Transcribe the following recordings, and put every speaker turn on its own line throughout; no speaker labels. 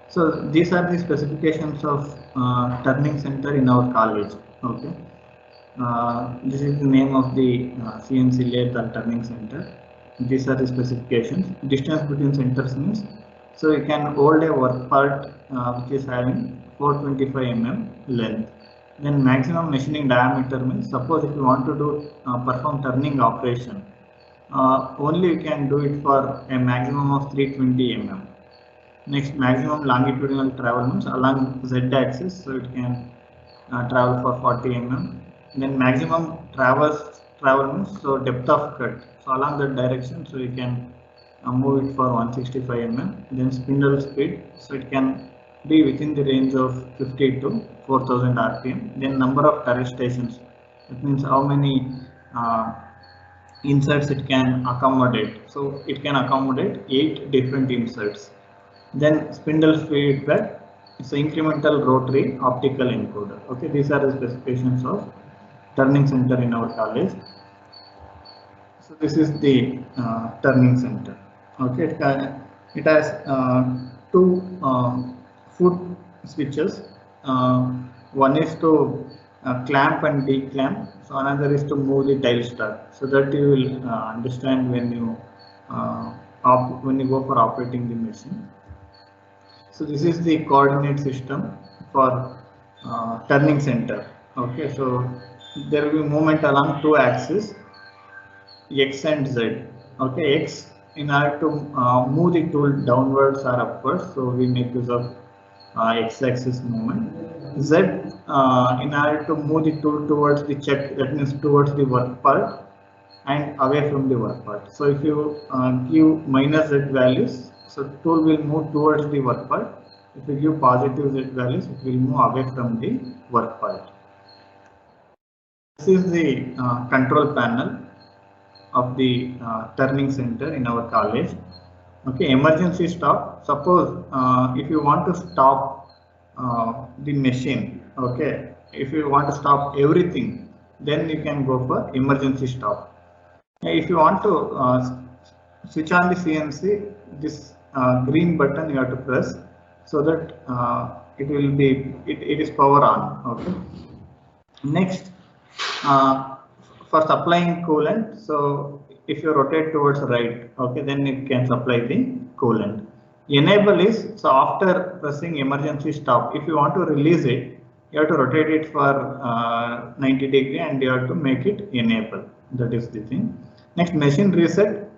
So these are the specifications of turning center in our college. Okay, this is the name of the CNC lathe and turning center. These are the specifications. Distance between centers means, so you can hold a work part which is having 425 mm length. Then maximum machining diameter means, suppose if you want to do perform turning operation, only you can do it for a maximum of 320 mm. Next, maximum longitudinal travel means along Z axis, so it can travel for 40 mm. Then maximum travel means, so depth of cut, so along that direction, so you can move it for 165 mm. Then spindle speed, so it can be within the range of 50 to 4000 rpm. Then number of turret stations, that means how many inserts it can accommodate. So it can accommodate 8 different inserts. Then spindle feedback, it's an incremental rotary optical encoder. Okay, these are the specifications of turning center in our college. So this is the turning center. Okay, it has two foot switches. One is to clamp and declamp. So another is to move the dial star. So that you will understand when you go for operating the machine. So this is the coordinate system for turning center. Okay, so there will be movement along two axes, X and Z. Okay, X in order to move the tool downwards or upwards, so we make use of X-axis movement. Z in order to move the tool towards the check, that means towards the work part and away from the work part. So if you give minus Z values, so tool will move towards the work part. If you give positive Z values, it will move away from the work part. This is the control panel of the turning center in our college. Okay, emergency stop. Suppose if you want to stop the machine, okay, if you want to stop everything, then you can go for emergency stop. If you want to switch on the CNC, this green button you have to press, so that it will be it is power on. Okay. Next, for supplying coolant, so if you rotate towards right, okay, then it can supply the coolant. Enable is, so after pressing emergency stop, if you want to release it, you have to rotate it for 90 degree and you have to make it enable. That is the thing. Next, machine reset,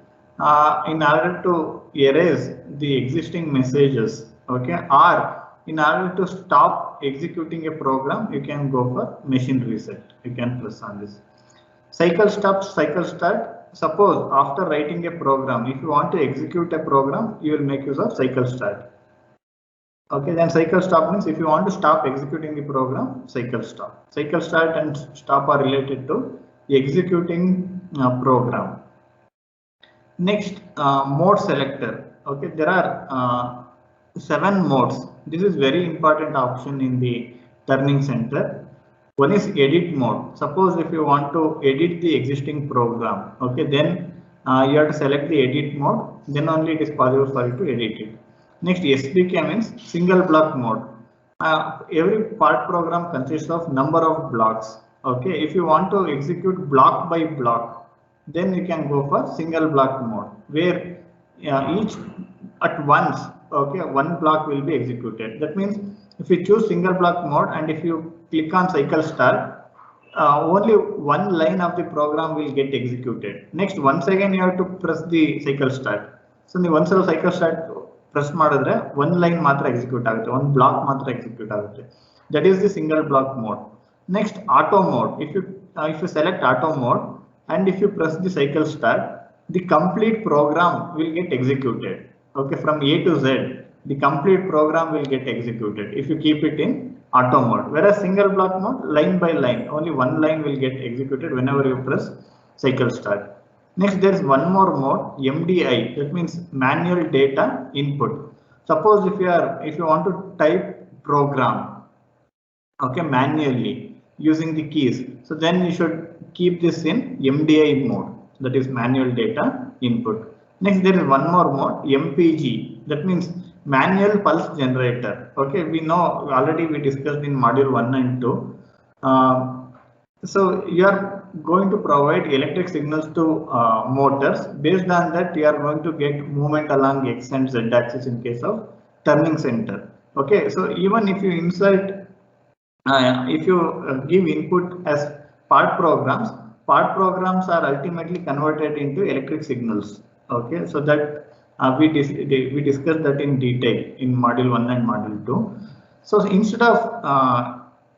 in order to erase the existing messages, okay, or in order to stop executing a program, you can go for machine reset. You can press on this. Cycle stop, cycle start. Suppose after writing a program, if you want to execute a program, you will make use of cycle start. Okay, then cycle stop means if you want to stop executing the program, cycle stop. Cycle start and stop are related to executing program. Next, mode selector. Okay, there are 7 modes. This is very important option in the turning center. One is edit mode. Suppose if you want to edit the existing program, okay, then you have to select the edit mode, then only it is possible for you to edit it. Next, SBK means single block mode. Every part program consists of number of blocks. Okay, if you want to execute block by block, then you can go for single block mode, where each at once, okay, one block will be executed. That means if you choose single block mode and if you click on cycle start, only one line of the program will get executed. Next, once again you have to press the cycle start. So the once cycle start press ಮಾಡಿದ್ರೆ one line ಮಾತ್ರ execute ಆಗುತ್ತೆ, one block ಮಾತ್ರ execute ಆಗುತ್ತೆ. That is the single block mode. Next, auto mode. If you select auto mode and if you press the cycle start, the complete program will get executed. Okay, from A to Z, the complete program will get executed if you keep it in auto mode. Whereas single block mode, line by line, only one line will get executed whenever you press cycle start. Next, there is one more mode, MDI. That means manual data input. Suppose if you want to type program, okay, manually using the keys, so then you should keep this in MDI mode. That is manual data input. Next, there is one more mode, MPG. That means manual pulse generator. Okay, we know already, we discussed in module 1 and 2. So you are going to provide electric signals to motors. Based on that, you are going to get movement along x and z axis in case of turning center. Okay, so even if you insert, if you give input as part programs are ultimately converted into electric signals. Okay, so that we discussed that in detail in module 1 and module 2. So instead of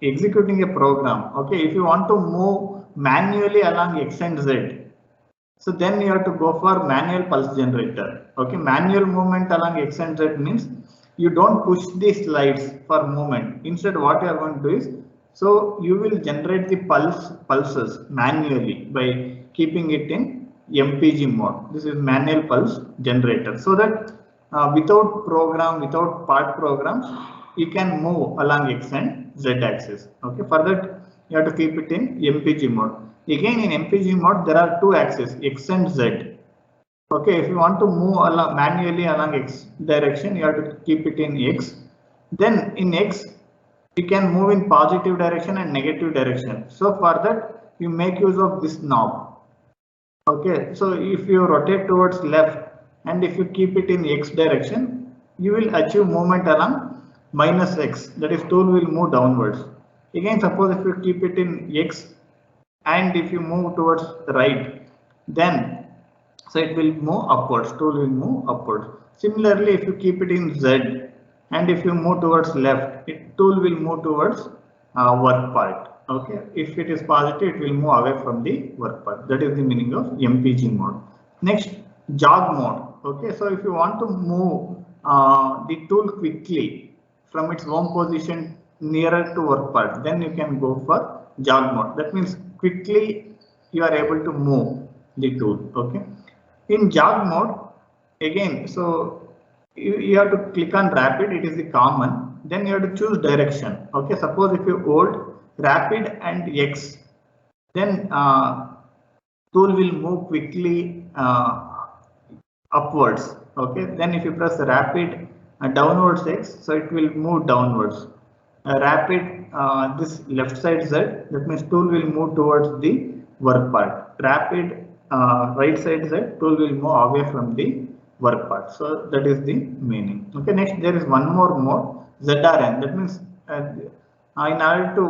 executing a program, okay, if you want to move manually along x and z, so then you have to go for manual pulse generator. Okay, manual movement along x and z means you don't push the slides for movement. Instead, what you are going to do is, so you will generate the pulses manually by keeping it in MPG mode. This is manual pulse generator, so that without part programs, you can move along x and z axis. Okay, for that you have to keep it in MPG mode. Again, in MPG mode there are two axes, x and z. Okay, if you want to move manually along x direction, you have to keep it in x. Then in x, you can move in positive direction and negative direction. So for that, you make use of this knob. Okay, so if you rotate towards left and if you keep it in x direction, you will achieve movement along minus x, that is tool will move downwards. Again, suppose if you keep it in x and if you move towards the right, then so it will move upwards, tool will move upwards. Similarly, if you keep it in z and if you move towards left, tool will move towards work part. Okay, if it is positive, it will move away from the work part. That is the meaning of MPG mode. Next, jog mode. Okay, so if you want to move the tool quickly from its home position nearer to work part, then you can go for jog mode. That means quickly you are able to move the tool. Okay, in jog mode, again, so you have to click on rapid, it is the common. Then you have to choose direction. Okay, suppose if you hold rapid and x, then tool will move quickly upwards. Okay, then if you press rapid downwards x, so it will move downwards. Rapid this left side z, that means tool will move towards the work part. Rapid right side z, tool will move away from the work part. So that is the meaning. Okay, next there is one more mode, ZRN. That means in order to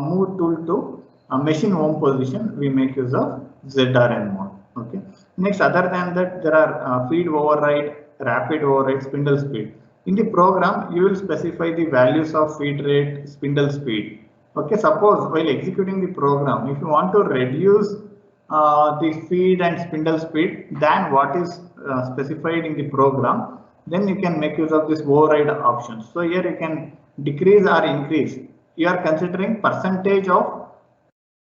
move tool to machine home position, we make use of ZRN mode. Okay, next, other than that, there are feed override, rapid override, spindle speed. In the program, you will specify the values of feed rate, spindle speed. Okay, suppose while executing the program, if you want to reduce the feed and spindle speed than what is specified in the program, then you can make use of this override options. So here you can decrease or increase. You are considering percentage of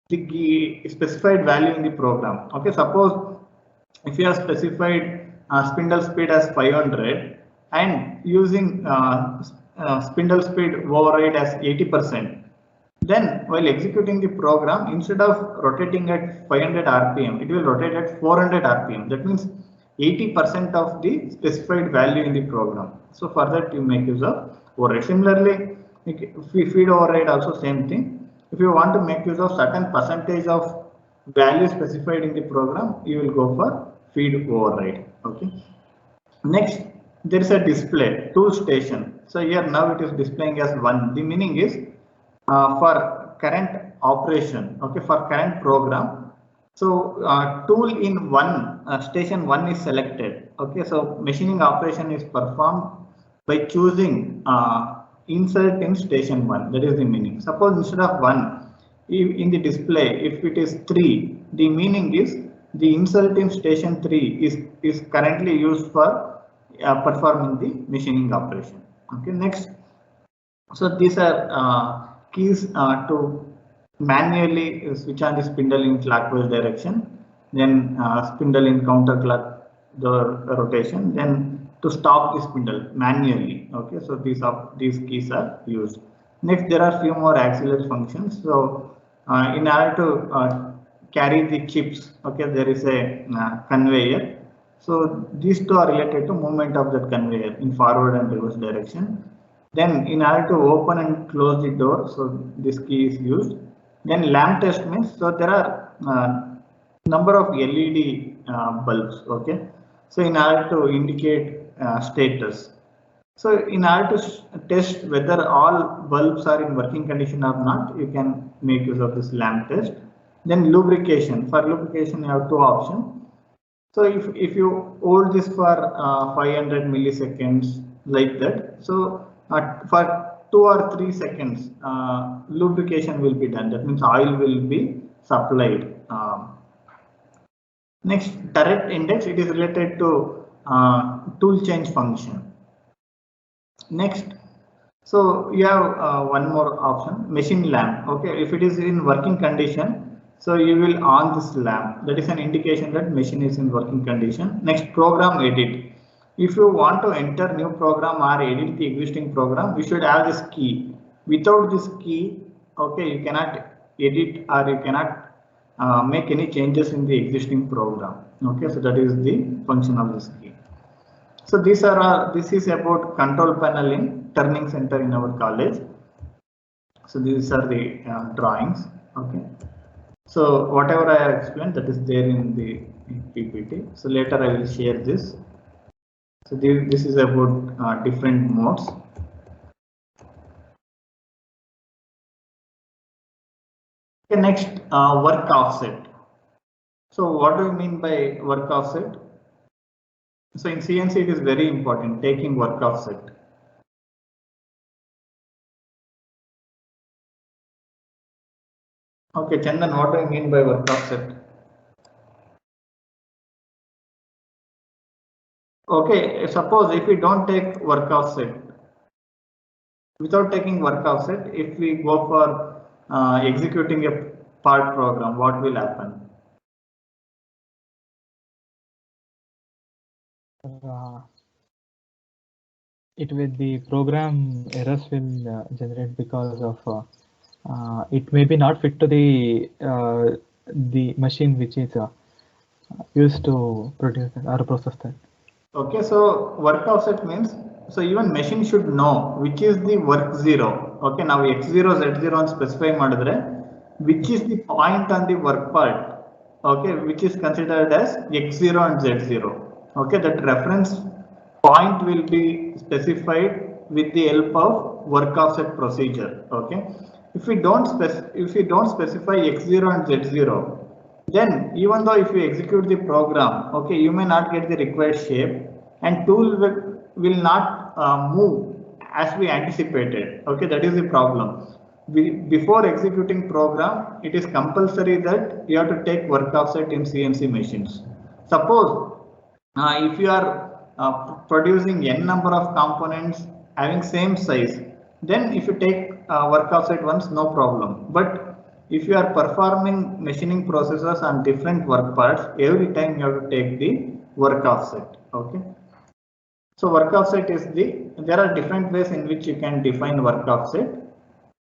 the specified value in the program. Okay, suppose if you have specified spindle speed as 500 and using spindle speed override as 80%, then while executing the program, instead of rotating at 500 RPM, it will rotate at 400 RPM. That means 80% of the specified value in the program. So for that, you make use of override. Similarly, feed override also same thing. If you want to make use of certain percentage of value specified in the program, you will go for feed override. Okay. Next, there is a display tool station. So here now it is displaying as 1. The meaning is for current operation. Okay, for current program. So tool in station 1 is selected. Okay, so machining operation is performed by choosing insert in station 1. That is the meaning. Suppose instead of 1 in the display, if it is 3, the meaning is the insert in station 3 is currently used for performing the machining operation. Okay, next, so these are keys to manually switch on the spindle in clockwise direction, then spindle in counterclock the rotation, then to stop the spindle manually. Okay, so these keys are used. Next, there are few more auxiliary functions. So in order to carry the chips, okay, there is a conveyor. So these two are related to movement of that conveyor in forward and reverse direction. Then in order to open and close the door, so this key is used. Then lamp test means, so there are number of LED bulbs. Okay, so in order to indicate status. So in order to test whether all bulbs are in working condition or not, you can make use of this lamp test. Then lubrication. For lubrication, you have two options. So if you hold this for 500 milliseconds like that, so for 2 or 3 seconds, lubrication will be done. That means oil will be supplied. Next, turret index, it is related to tool change function. Next, so you have one more option, machine lamp. Okay, if it is in working condition, so you will on this lamp. That is an indication that machine is in working condition. Next, program edit. If you want to enter new program or edit the existing program, you should have this key. Without this key, okay, you cannot edit or you cannot make any changes in the existing program. Okay, so that is the function of this key. So these are this is about control panel in turning center in our college. So these are the drawings. Okay. So whatever I have explained, that is there in the PPT. So later I will share this. So this is about different modes. Okay, next, work offset. So what do you mean by work offset? So in CNC it is very important, taking work offset. Okay, Chandan, what do you mean by work offset? Okay, suppose if we don't take work offset, without taking work offset, if we go for executing a part program, what will happen?
It will, the program errors will generate because of it may be not fit to the machine which is used to produce or process that.
Okay, so work offset means, so even machine should know which is the work zero. Okay, now x0 z0 and specify madidre which is the point on the work part. Okay, which is considered as x0 and z0. Okay, that reference point will be specified with the help of work offset procedure. Okay, if we don't specify x0 and z0, then even though if you execute the program, okay, you may not get the required shape and tool will not move as we anticipated. Okay, that is the problem. Before executing program, it is compulsory that you have to take work offset in CNC machines. Suppose if you are producing n number of components having same size, then if you take work offset once, no problem. But if you are performing machining processes on different work parts, every time you have to take the work offset. Okay. So work offset is there are different ways in which you can define work offset.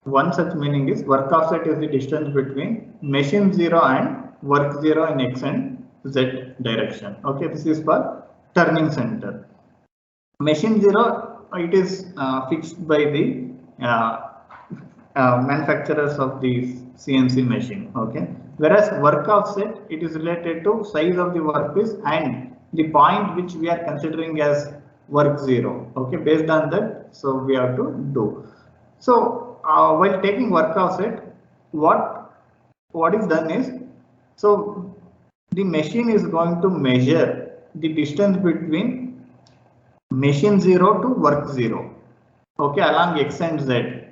One such meaning is work offset is the distance between machine 0 and work 0 in x and z direction. Okay, this is for turning center. Machine 0, it is fixed by the manufacturers of the CNC machine. Okay, whereas work offset, it is related to size of the workpiece and the point which we are considering as work 0. Okay, based on that, so we have to do. So while taking work offset, what is done is, so the machine is going to measure the distance between machine 0 to work 0. Okay, along x and z.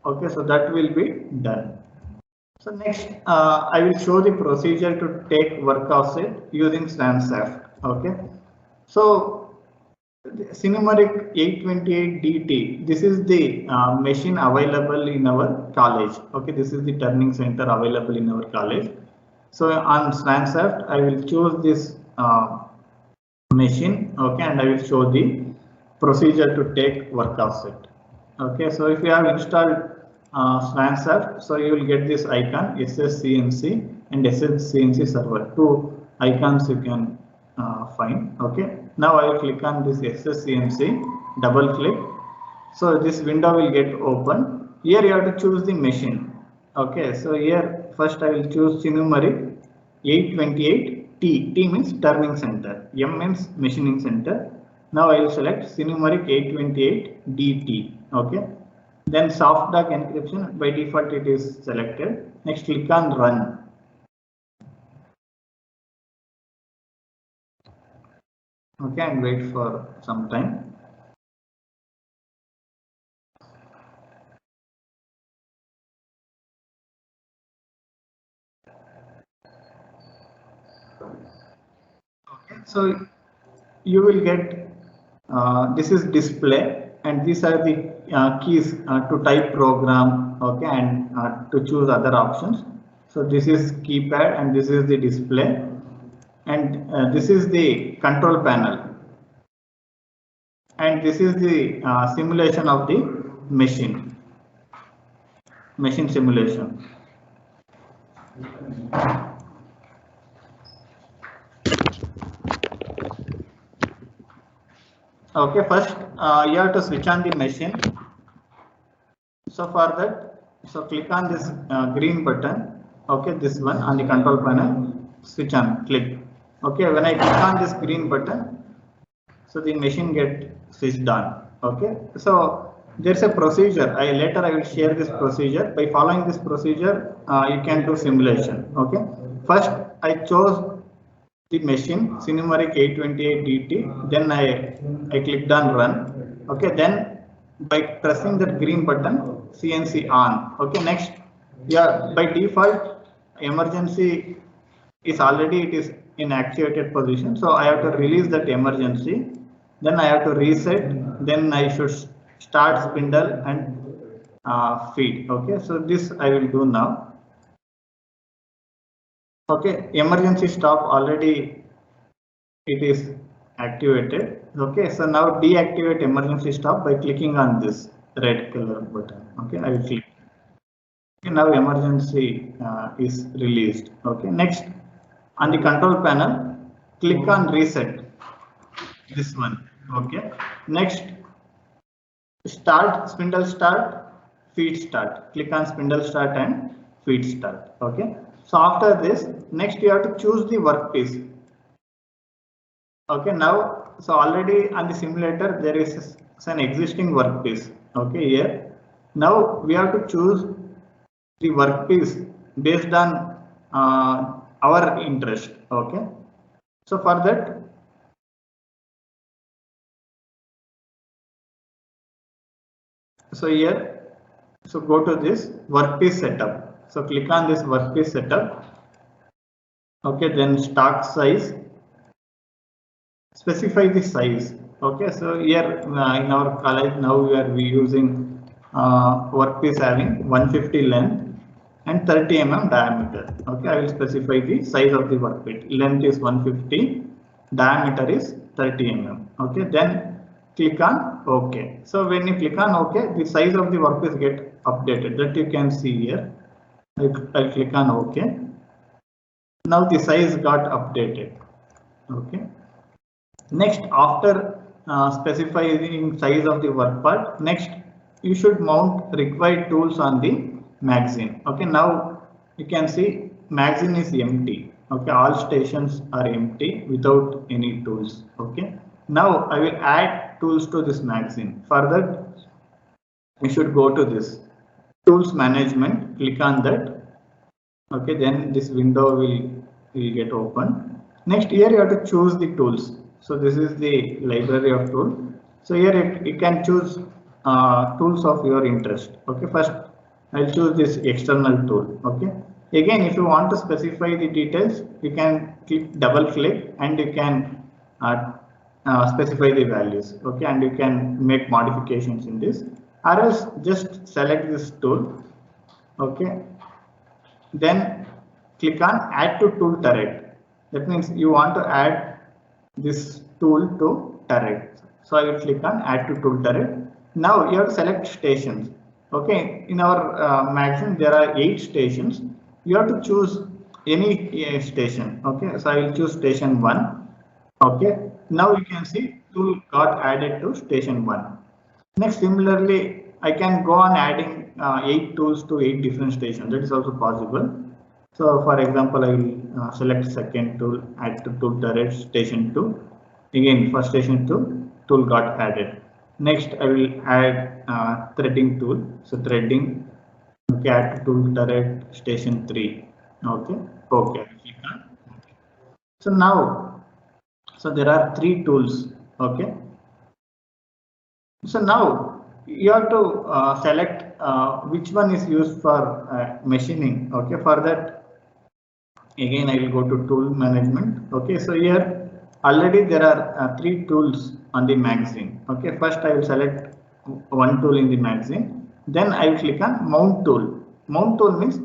Okay, so that will be done. So next, I will show the procedure to take work offset using SWANSAFT. Okay, so Cinemaric 828 DT, this is the machine available in our college. Okay, this is the turning center available in our college. So on SWANSAFT, I will choose this machine. Okay, and I will show the procedure to take work offset. Okay, so if you have installed SWANSAFT, so you will get this icon SSCNC and SSCNC server. Two icons you can fine. Okay, now I will click on this SSCMC, double click. So this window will get open. Here you have to choose the machine. Okay, so here first I will choose Sinumeric 828T. T means turning center. M means machining center. Now I will select Sinumeric 828DT. Okay. Then soft dark encryption, by default it is selected. Next click on run. Okay, and wait for some time. Okay, so you will get this is display, and these are the keys to type program. Okay, and to choose other options. So this is keypad and this is the display, and this is the control panel, and this is the simulation of the machine simulation. Okay, first you have to switch on the machine. So for that, so click on this green button. Okay, this one on the control panel. Switch on, click. Okay, when I click on this green button, so the machine get switched on. Okay, so there's a procedure. Later I will share this procedure. By following this procedure, you can do simulation. Okay, first I chose the machine Sinumeric 828DT. Then I clicked on run. Okay, then by pressing that green button, CNC on. Okay, next, yeah, by default emergency is already it is in actuated position, so I have to release that emergency. Then I have to reset. Then I should start spindle and feed. Okay, so this I will do now. Okay, emergency stop already it is activated. Okay, so now deactivate emergency stop by clicking on this red color button. Okay, I will click. Okay, now emergency is released. Okay, next on the control panel, click on reset. This one. Okay, next start spindle start, feed start. Click on spindle start and feed start. Okay. So after this, next you have to choose the workpiece. Okay, now so already on the simulator there is an existing workpiece. Okay, here now we have to choose the workpiece based on our interest. Okay, so for that, so here, so go to this workpiece setup. So click on this workpiece setup. Okay, then stock size. Specify the size. Okay, so here in our college now we are using workpiece having 150 length and 30 mm diameter. Okay, I will specify the size of the workpiece. Length is 150, diameter is 30 mm. Okay, then click on OK. So when you click on OK, the size of the workpiece get updated. That you can see here. I'll click on OK. Now the size got updated. Okay. Next, after specifying size of the work part, next you should mount required tools on the magazine. Okay. Now you can see magazine is empty. Okay. All stations are empty without any tools. Okay. Now I will add tools to this magazine. For that, you should go to this tools management, click on that. Okay, then this window will get open. Next, here you have to choose the tools. So this is the library of tools. So here you can choose tools of your interest. Okay, first I'll choose this external tool. Okay, again, if you want to specify the details, you can double click and you can specify the values. Okay, and you can make modifications in this, or else just select this tool. Okay, then click on add to tool turret. That means you want to add this tool to turret. So I will click on add to tool turret. Now you have to select stations. Okay, in our magazine there are 8 stations. You have to choose any station. Okay, so I will choose station 1. Okay, now you can see tool got added to station 1. Next, similarly, I can go on adding 8 tools to 8 different stations. That is also possible. So, for example, I will select second tool, add to tool turret station 2. Again, for station 2, tool got added. Next, I will add threading tool. So, threading, okay, add to tool turret station 3. Okay, okay. So now, so there are 3 tools. Okay. So now you have to select which one is used for machining. Okay, for that again I will go to tool management. Okay, so here already there are 3 tools on the magazine. Okay, first I will select one tool in the magazine, then I will click on mount tool. Mount tool means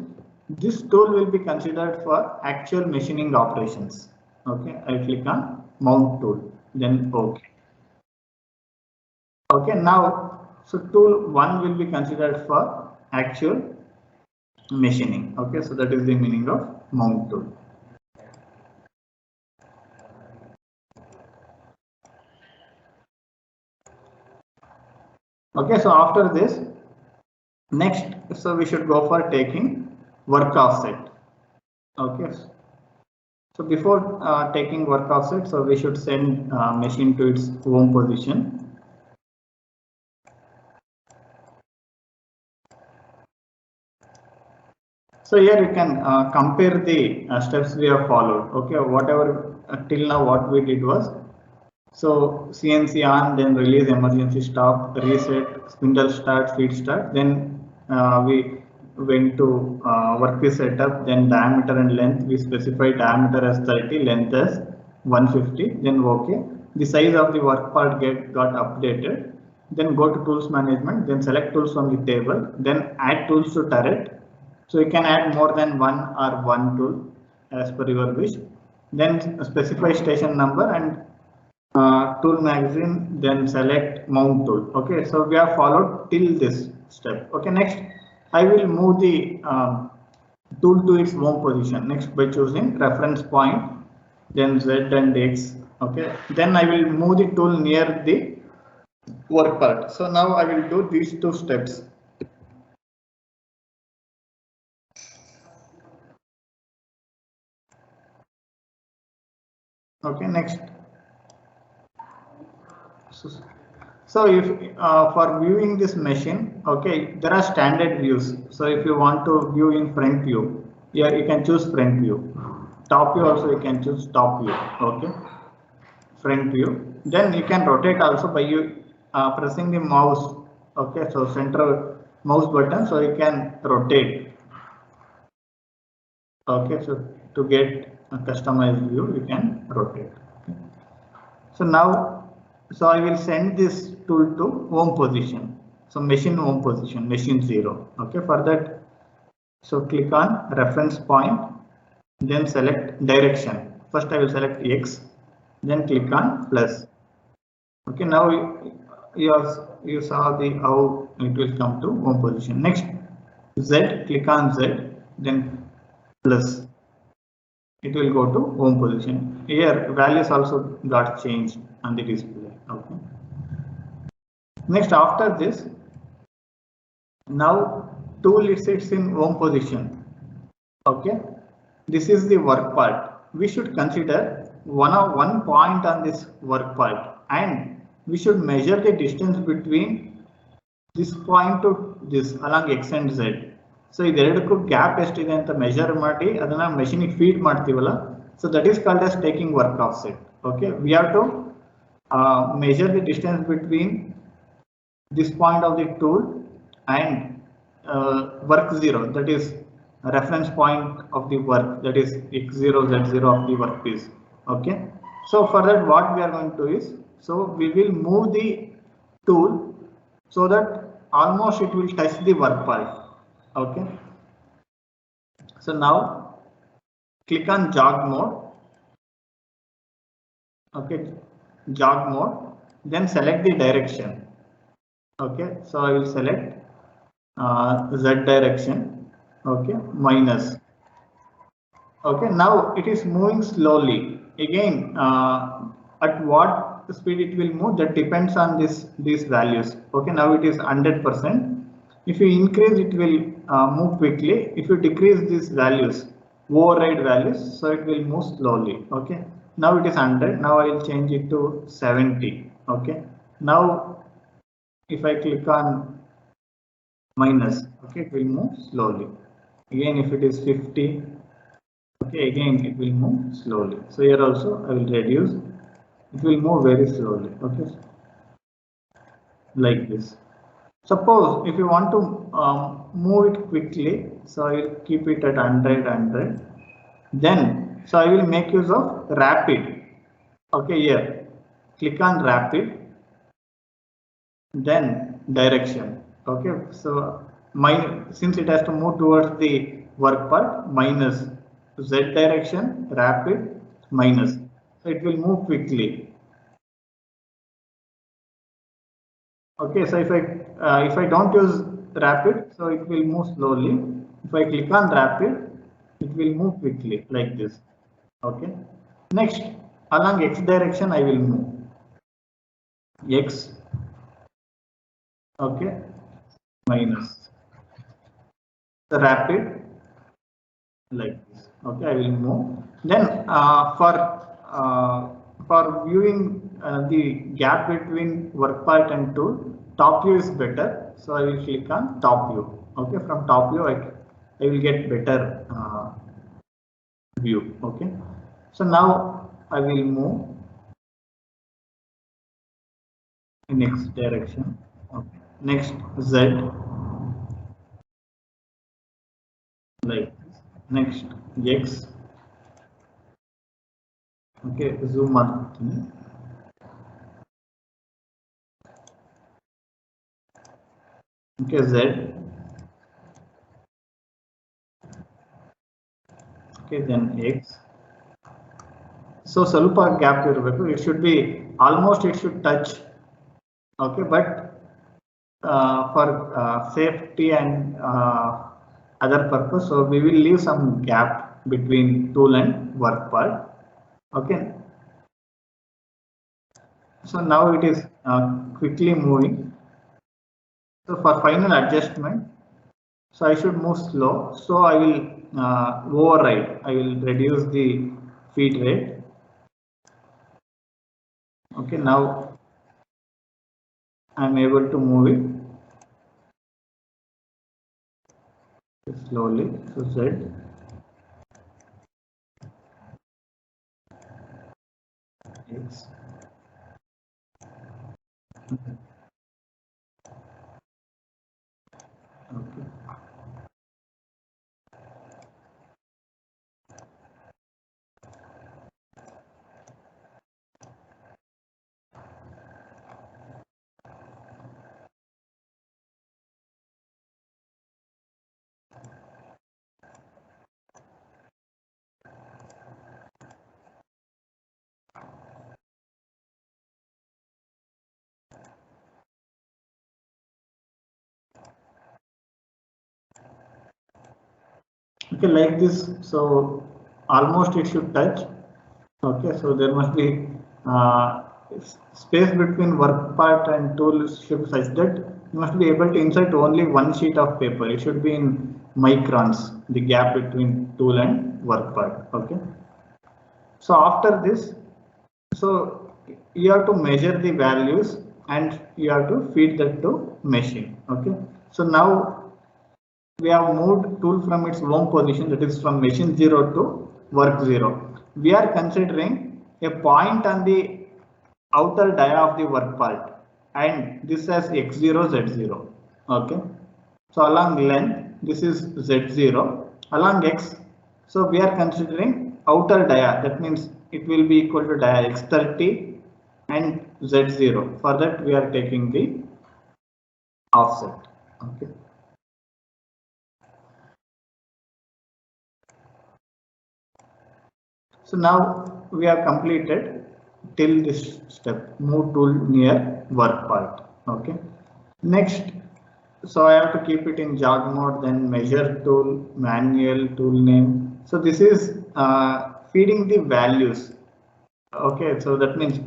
this tool will be considered for actual machining operations. Okay, I will click on mount tool, then OK. Okay, now so tool 1 will be considered for actual machining. Okay, so that is the meaning of mount tool. Okay, so after this, next, so we should go for taking work offset. Okay, so before taking work offset, so we should send machine to its home position. So here you can compare the steps we have followed. Okay, whatever till now what we did was, so CNC on, then release, emergency stop, reset, spindle start, feed start. Then we went to workpiece setup, then diameter and length. We specify diameter as 30, length as 150. Then OK. The size of the work part got updated. Then go to tools management. Then select tools from the table. Then add tools to turret. So you can add more than one tool as per your wish. Then specify station number and tool magazine, then select mount tool. Okay, so we have followed till this step. Okay, next I will move the tool to its home position. Next, by choosing reference point, then Z and X. Okay, then I will move the tool near the work part. So now I will do these 2 steps. Okay, next. So if for viewing this machine, okay, there are standard views. So if you want to view in front view, here you can choose front view. Top view also you can choose top view. Okay, front view. Then you can rotate also by you pressing the mouse. Okay, so center mouse button, so you can rotate. Okay, so to get a customized view, you can rotate. Okay. So now, so I will send this tool to home position. So machine home position, machine 0. Okay, for that, so click on reference point, then select direction. First I will select X, then click on plus. Okay, now you saw the how it will come to home position. Next, Z, click on Z, then plus. It will go to home position. Here values also got changed on the display. Okay. Next, after this, now tool it sits in home position. Okay, this is the work part. We should consider one point on this work part, and we should measure the distance between this point to this along X and Z. So ಇದೆರಡಕ್ಕೂ gap ಎಷ್ಟಿದೆ ಅಂತ measure ಮಾಡಿ ಅದನ್ನ ಮೆಷಿನಿಗೆ feed ಮಾಡ್ತೀವಲ್ಲ, so that is called as taking work offset. Okay, we have to measure the distance between this point of the tool and work 0, that is reference point of the work, that is X0 Z0 of the workpiece. Okay, so for that what we are going to do is, so we will move the tool so that almost it will touch the work part. Okay, so now click on jog mode. Okay, jog mode, then select the direction. Okay, so I will select Z direction. Okay, minus. Okay, now it is moving slowly. Again, at what speed it will move, that depends on these values. Okay, now it is 100%. If you increase, it will move quickly. If you decrease these values, override values, so it will move slowly. Okay, now it is 100. Now I will change it to 70. Okay, now if I click on minus, okay, it will move slowly. Again, if it is 50, okay, again it will move slowly. So here also I will reduce. It will move very slowly. Okay, like this. Suppose if you want to move it quickly, so I will keep it at 100. Then, so I will make use of rapid. Okay, here click on rapid, then direction. Okay, so since it has to move towards the work part, minus Z direction, rapid, minus. So it will move quickly. Okay, so if I don't use rapid, so it will move slowly. If I click on rapid, it will move quickly like this. Okay. Next, along X direction, I will move X. Okay, minus the rapid like this. Okay, I will move. Then for viewing the gap between work part and tool, top view is better. So I will click on top view. Okay, from top view I will get better view. Okay, so now I will move in X direction. Okay, next Z like this. Next X. Okay, zoom on. Okay, Z. Okay, then X. So ಸ್ವಲ್ಪ gap ಇರಬೇಕು. It should be almost, it should touch. Okay, but for safety and other purpose, so we will leave some gap between tool and work part. Okay, so now it is quickly moving. So for final adjustment, so I should move slow. So I will override. I will reduce the feed rate. Okay, now I am able to move it slowly. So Z. X. Okay. Okay, like this. So almost it should touch. Okay, so there must be space between work part and tool should such that you must be able to insert only one sheet of paper. It should be in microns, the gap between tool and work part. Okay, so after this, so you have to measure the values and you have to feed that to machine. Okay, so now we have moved tool from its home position, that is from machine 0 to work 0. We are considering a point on the outer dia of the work part, and this has X0, Z0. Okay, so along length, this is Z0. Along X, so we are considering outer dia, that means it will be equal to dia X30 and Z0. For that we are taking the offset. Okay. So now we have completed till this step, move tool near work part. Okay. Next, so I have to keep it in jog mode, then measure tool, manual, tool name. So this is feeding the values. Okay, so that means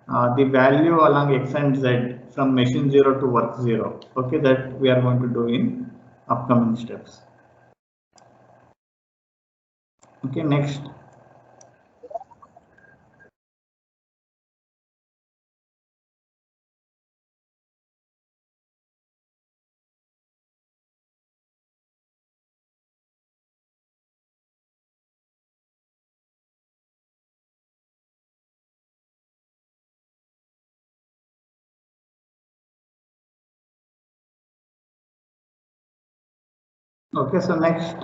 the value along x and z from machine 0 to work 0. Okay, that we are going to do in upcoming steps. Okay, next. Okay, so next,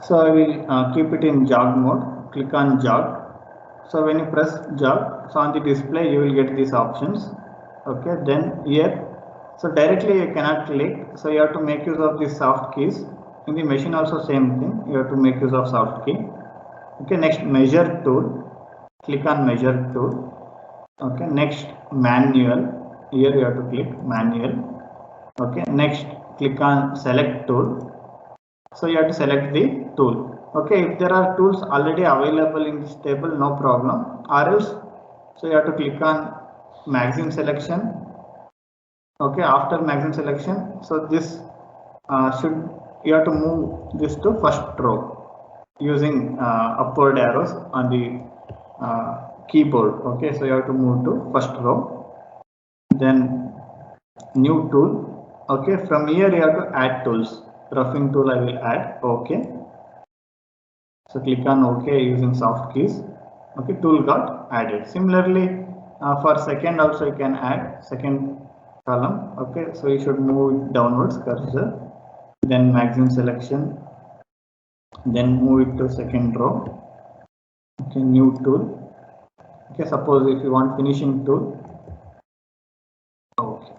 so I will keep it in jog mode. Click on jog. So when you press jog, so on the display you will get these options. Okay, then here, so directly you cannot click. So you have to make use of these soft keys. In the machine also same thing. You have to make use of soft key. Okay, next measure tool. Click on measure tool. Okay, next manual. Here you have to click manual. Okay, next click on select tool. So you have to select the tool. Okay, if there are tools already available in this table, no problem. Or else, so you have to click on maximum selection. Okay, after maximum selection, so this you have to move this to first row using upward arrows on the keyboard. Okay, so you have to move to first row. Then new tool. Okay, from here you have to add tools. Roughing tool I will add. Okay. So click on OK using soft keys. Okay, tool got added. Similarly, for second also you can add second column. Okay, so you should move it downwards cursor, then maximum selection, then move it to second row. Okay, new tool. Okay, suppose if you want finishing tool. Okay.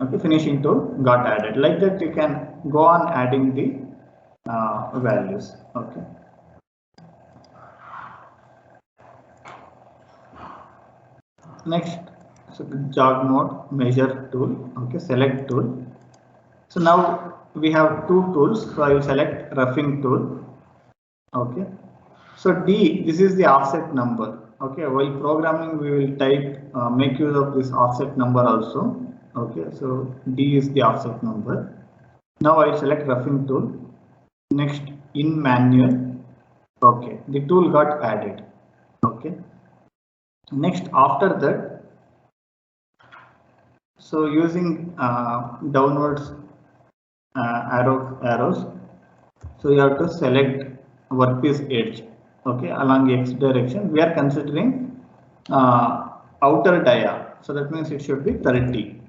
Okay, finishing tool got added. Like that you can go on adding the values. Okay. Next, so jog mode, measure tool. Okay, select tool. So now we have two tools. So I will select roughing tool. Okay. So D, this is the offset number. Okay, while programming we will type make use of this offset number also. Okay, so D is the offset number. Now I will select roughing tool. Next, in manual. Okay, the tool got added. Okay. Next, after that, so using downwards arrows, so you have to select workpiece edge. Okay, along X direction. We are considering outer dia, so that means it should be 30.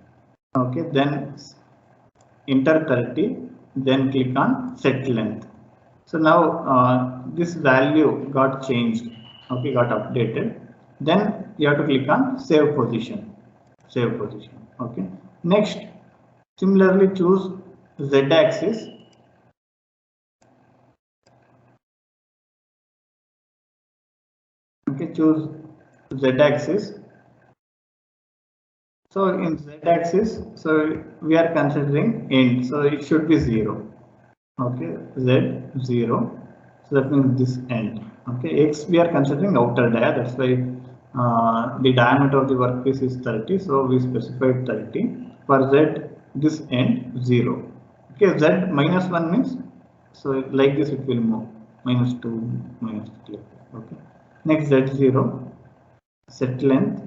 Okay, then enter 30, then click on set length. So now this value got changed. Okay, got updated. Then you have to click on save position. Save position. Okay. Next, similarly choose Z axis. Okay, choose Z axis. So in Z axis, so we are considering end. So it should be 0. Okay, Z 0. So that means this end. Okay, X we are considering outer dia. That's why the diameter of the workpiece is 30. So we specified 30. For Z, this end 0. Okay, Z minus 1 means, so like this it will move. Minus 2, minus 3. Okay. Next Z0, set length.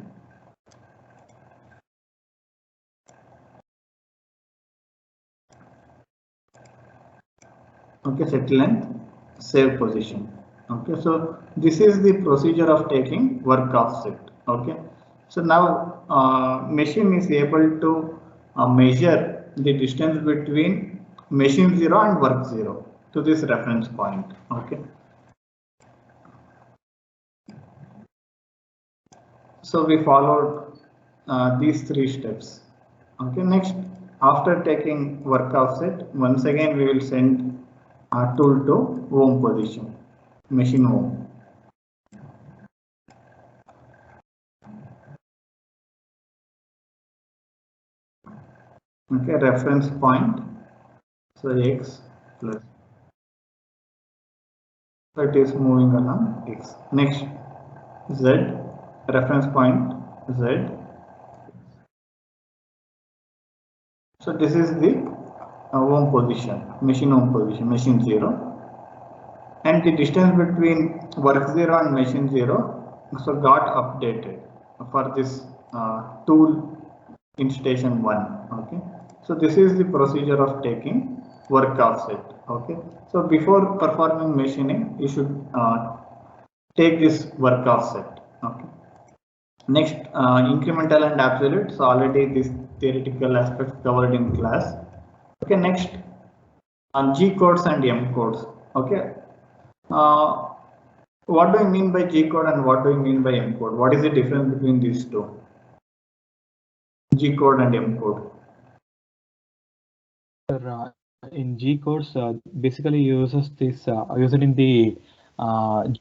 Okay, set length, save position. Okay, so this is the procedure of taking work offset. Okay, so now machine is able to measure the distance between machine 0 and work 0 to this reference point. Okay, so we followed these 3 steps. Okay, next, after taking work offset, once again we will send tool to home position, machine home. Okay, reference point, so X plus, so it is moving along X. Next, Z, reference point Z. So this is the home position, machine home position, machine 0, and the distance between work 0 and machine 0 so got updated for this tool in station 1. Okay, so this is the procedure of taking work offset. Okay, so before performing machining, you should take this work offset. Okay. Next, incremental and absolute. So already this theoretical aspects covered in class. Okay, next, G codes and M codes. Okay, what do you mean by G code and what do you mean by M code? What is the difference between these two? G code and M code.
In G codes, basically uses this use it in the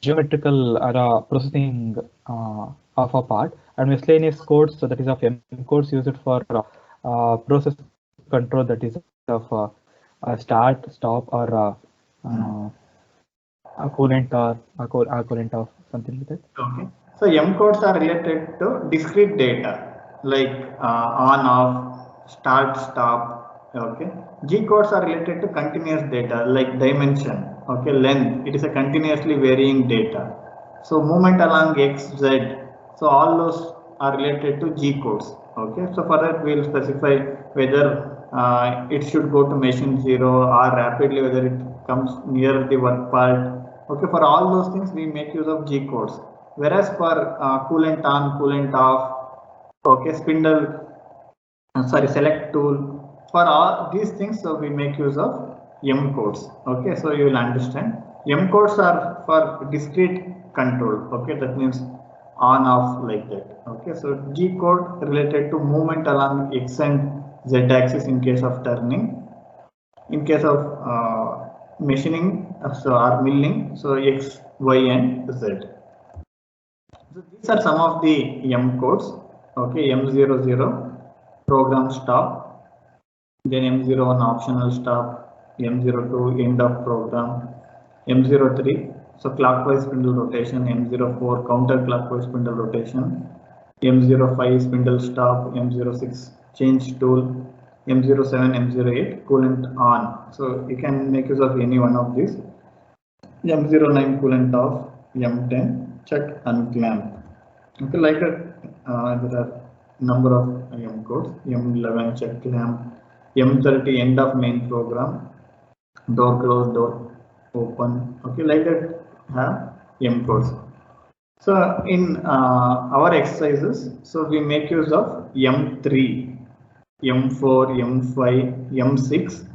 geometrical processing of a part, and miscellaneous codes, so that is of M codes, use it for process control, that is of start, stop, or a coolant or a coolant of something like that.
Okay, so M codes are related to discrete data like on, off, start, stop. Okay, G codes are related to continuous data like dimension. Okay, length. It is a continuously varying data. So movement along X, Z. So all those are related to G codes. Okay, so for that we will specify whether it should go to machine 0 or rapidly, whether it comes near the work part. Okay, for all those things we make use of G codes. Whereas for coolant on, coolant off, okay, spindle, select tool, for all these things, so we make use of M codes. Okay, so you will understand. M codes are for discrete control. Okay, that means on, off, like that. Okay, so G code related to movement along X and Z axis in case of turning. In case of machining, or milling, so X, Y, and Z. So these are some of the M codes. Okay, M00 program stop, then M01 optional stop, M02 end of program, M03 so clockwise spindle rotation, M04 counterclockwise spindle rotation, M05 spindle stop, M06 change tool, M07, M08 coolant on. So you can make use of any one of these. M09 coolant off, M10 check unclamp. Okay, like that, there are number of M codes. M11 check clamp, M30 end of main program, door close, door open. Okay, like that have M codes. So in our exercises, so we make use of M3, M4, M5, M6,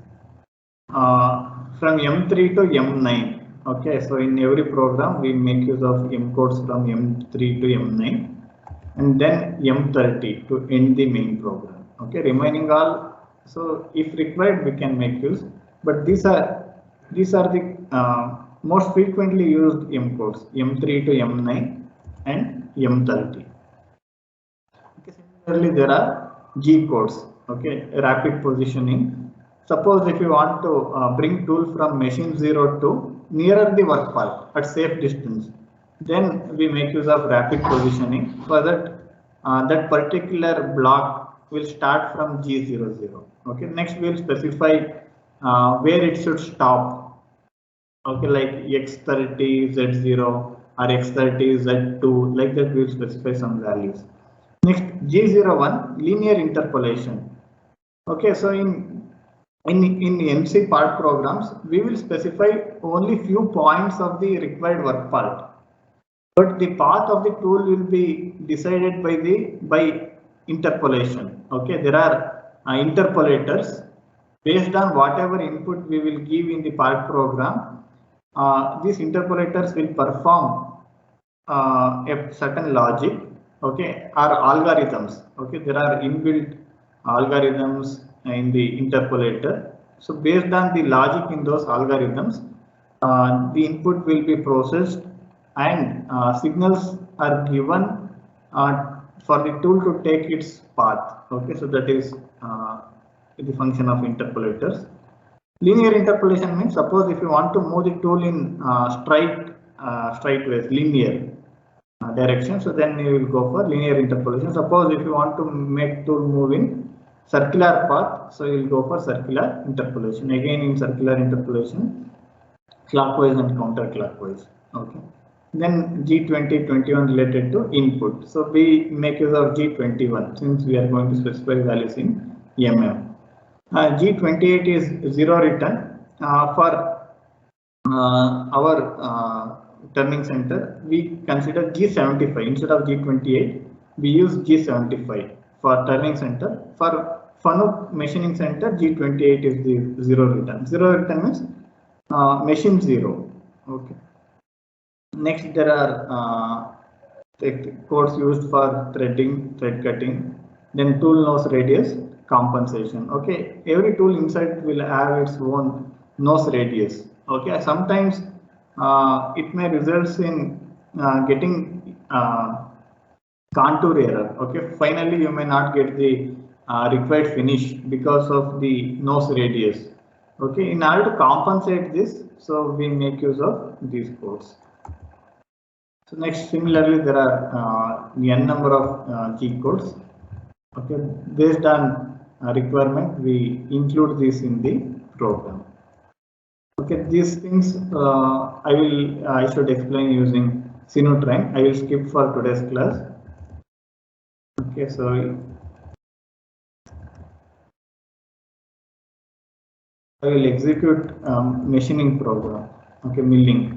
from M3 to M9. Okay, so in every program we make use of M codes from M3 to M9, and then M30 to end the main program. Okay, remaining all, so if required we can make use, but these are the most frequently used M codes, M3 to M9 and M30. Okay, similarly there are G codes. Okay, rapid positioning. Suppose if you want to bring tool from machine 0 to nearer the work part at safe distance, then we make use of rapid positioning. For that, that particular block will start from G00. Okay, next we will specify where it should stop. Okay, like X30 Z0 or X30 Z2, like that we will specify some values. Next, G01 linear interpolation. Okay, so in MC part programs, we will specify only few points of the required work part, but the path of the tool will be decided by interpolation. Okay, there are interpolators based on whatever input we will give in the part program. These interpolators will perform a certain logic. Okay, or algorithms. Okay, there are inbuilt algorithms in the interpolator. So based on the logic in those algorithms, the input will be processed and signals are given for the tool to take its path. Okay, so that is the function of interpolators. Linear interpolation means, suppose if you want to move the tool in straight ways, linear. direction. So then you will go for linear interpolation. Suppose if you want to make tool move in circular path, so you will go for circular interpolation. Again in circular interpolation, clockwise and counterclockwise. Okay. Then G20, 21 related to input. So we make use of G21 since we are going to specify values in mm. G28 is zero return. For our turning center, we consider G75 instead of G28. We use G75 for turning center. For FANUC machining center, G28 is the zero return. Zero return means machine zero. Okay. Next, there are codes used for threading, thread cutting, then tool nose radius compensation. Okay, every tool inside will have its own nose radius. Okay, sometimes it may result in getting contour error. Okay, finally you may not get the required finish because of the nose radius. Okay, in order to compensate this, so we make use of these codes. So next, similarly, there are n number of G codes. Okay, based on requirement, we include this in the program. Okay, these things I should explain using Sinotrain. I will skip for today's class. Okay, so I will execute machining program. Okay, milling.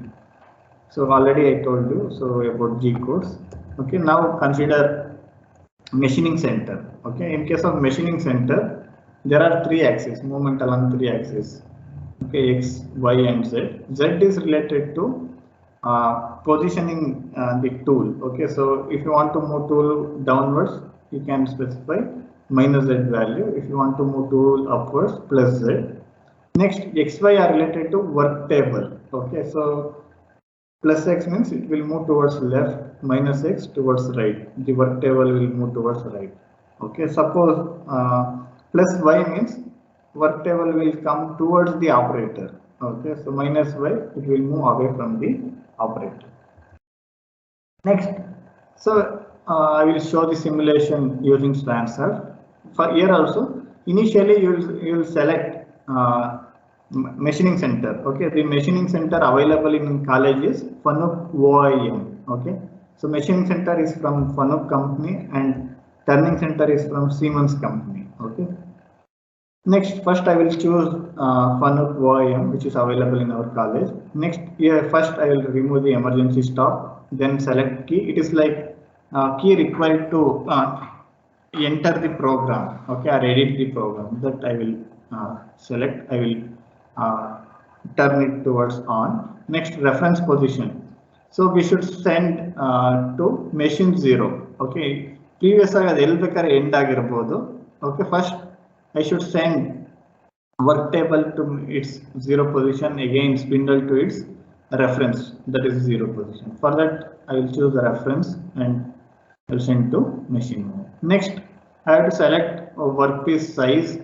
So already I told you so about G codes. Okay, now consider machining center. Okay, in case of machining center, there are three axes, movement along three axes. Okay, X, Y, and Z. Z is related to positioning the tool. Okay, so if you want to move tool downwards, you can specify minus Z value. If you want to move tool upwards, plus Z. Next, X, Y are related to work table. Okay, so plus X means it will move towards left, minus X towards right. The work table will move towards right. Okay, suppose plus Y means work table will come towards the operator. Okay, so minus Y, it will move away from the operator. Next, so I will show the simulation using Slanser. For here also, initially you will select machining center. Okay, the machining center available in college is FANUC OIM. Okay, so machining center is from FANUC company and turning center is from Siemens company. Okay. Next, first I will choose FANUC OIM, which is available in our college. Next, here first I will remove the emergency stop, then select key. It is like key required to enter the program. Okay, or edit the program. That I will select. I will turn it towards on. Next, reference position. So we should send to machine 0. Okay, previous end agirbodu. Okay, first I should send work table to its 0 position, again spindle to its reference, that is 0 position. For that, I will choose the reference and I will send to machine 1. Next, I have to select a workpiece size